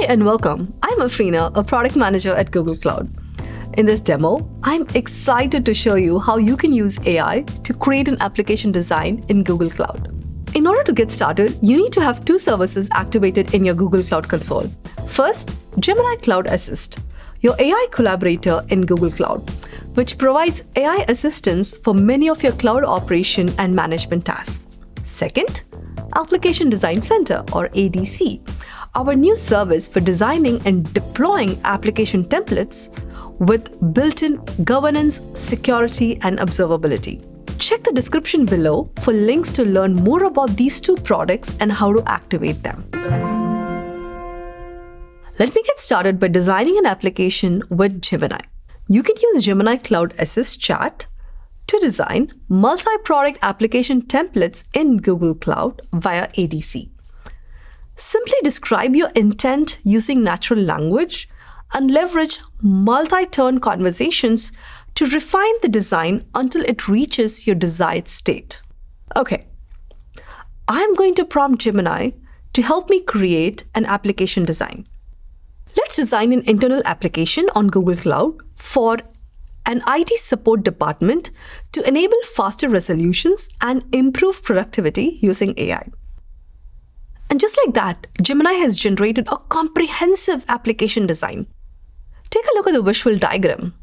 and welcome. I'm Afrina, a product manager at Google Cloud. In this demo, I'm excited to show you how you can use AI to create an application design in Google Cloud. In order to get started, you need to have two services activated in your Google Cloud console. First, Gemini Cloud Assist, your AI collaborator in Google Cloud, which provides AI assistance for many of your cloud operation and management tasks. Second, Application Design Center, or ADC, our new service for designing and deploying application templates with built-in governance, security, and observability. Check the description below for links to learn more about these two products and how to activate them. Let me get started by designing an application with Gemini. You can use Gemini Cloud Assist chat to design multi-product application templates in Google Cloud via ADC. Simply describe your intent using natural language and leverage multi-turn conversations to refine the design until it reaches your desired state. Okay, I'm going to prompt Gemini to help me create an application design. Let's design an internal application on Google Cloud for an IT support department to enable faster resolutions and improve productivity using AI. And just like that, Gemini has generated a comprehensive application design. Take a look at the visual diagram.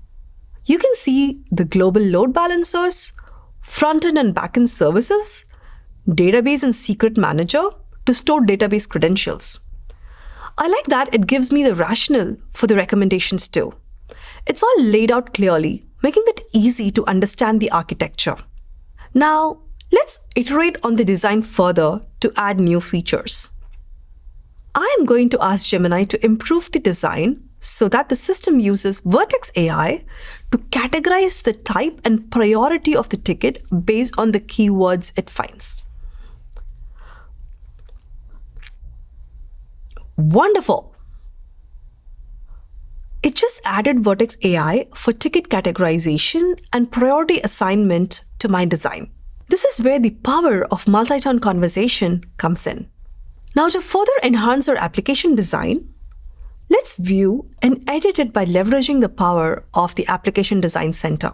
You can see the global load balancers, front-end and back-end services, database and secret manager to store database credentials. I like that it gives me the rationale for the recommendations too. It's all laid out clearly, making it easy to understand the architecture. Now, let's iterate on the design further to add new features. I am going to ask Gemini to improve the design so that the system uses Vertex AI to categorize the type and priority of the ticket based on the keywords it finds. Wonderful! It just added Vertex AI for ticket categorization and priority assignment to my design. This is where the power of multi-turn conversation comes in. Now, to further enhance our application design, let's view and edit it by leveraging the power of the Application Design Center.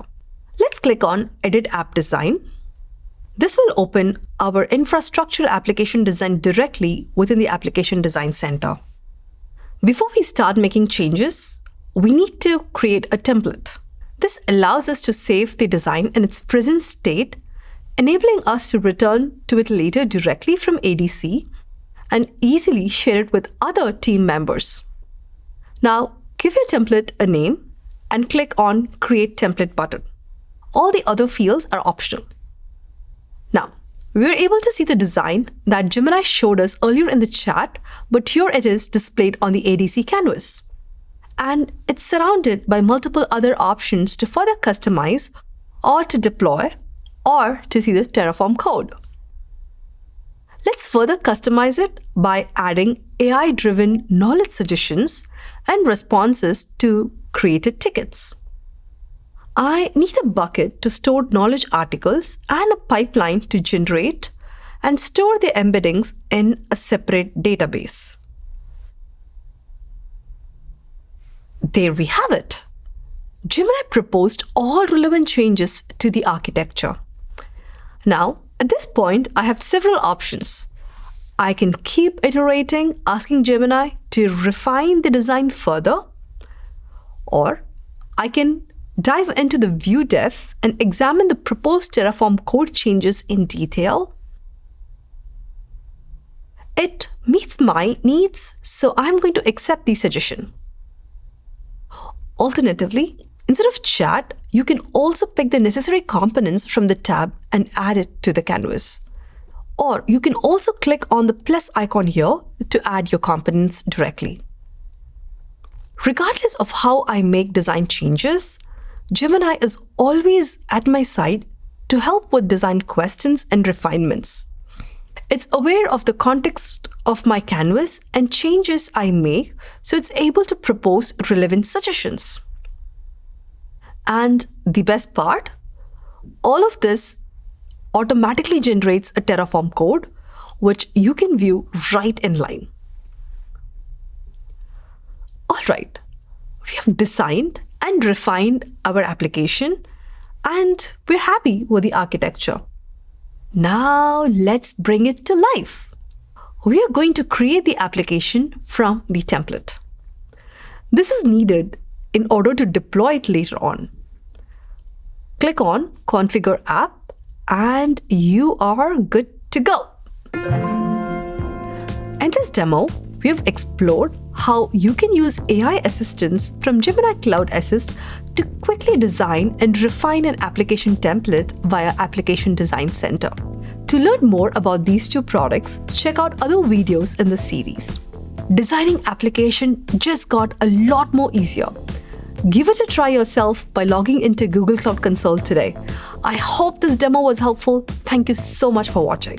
Let's click on Edit App Design. This will open our infrastructure application design directly within the Application Design Center. Before we start making changes, we need to create a template. This allows us to save the design in its present state, enabling us to return to it later directly from ADC and easily share it with other team members. Now, give your template a name and click on Create Template button. All the other fields are optional. Now, we were able to see the design that Gemini showed us earlier in the chat, but here it is displayed on the ADC canvas. And it's surrounded by multiple other options to further customize or to deploy or to see the Terraform code. Let's further customize it by adding AI-driven knowledge suggestions and responses to created tickets. I need a bucket to store knowledge articles and a pipeline to generate and store the embeddings in a separate database. There we have it. Gemini proposed all relevant changes to the architecture. Now, at this point, I have several options. I can keep iterating, asking Gemini to refine the design further, or I can dive into the view dev and examine the proposed Terraform code changes in detail. It meets my needs, so I'm going to accept the suggestion. Alternatively, instead of chat, you can also pick the necessary components from the tab and add it to the canvas. Or you can also click on the plus icon here to add your components directly. Regardless of how I make design changes, Gemini is always at my side to help with design questions and refinements. It's aware of the context of my canvas and changes I make, so it's able to propose relevant suggestions. And the best part, all of this automatically generates a Terraform code, which you can view right in line. All right, we have designed and refined our application, and we're happy with the architecture. Now let's bring it to life. We are going to create the application from the template. This is needed in order to deploy it later on. Click on Configure App and you are good to go. In this demo, we have explored how you can use AI assistance from Gemini Cloud Assist to quickly design and refine an application template via Application Design Center. To learn more about these two products, check out other videos in the series. Designing application just got a lot more easier. Give it a try yourself by logging into Google Cloud Console today. I hope this demo was helpful. Thank you so much for watching.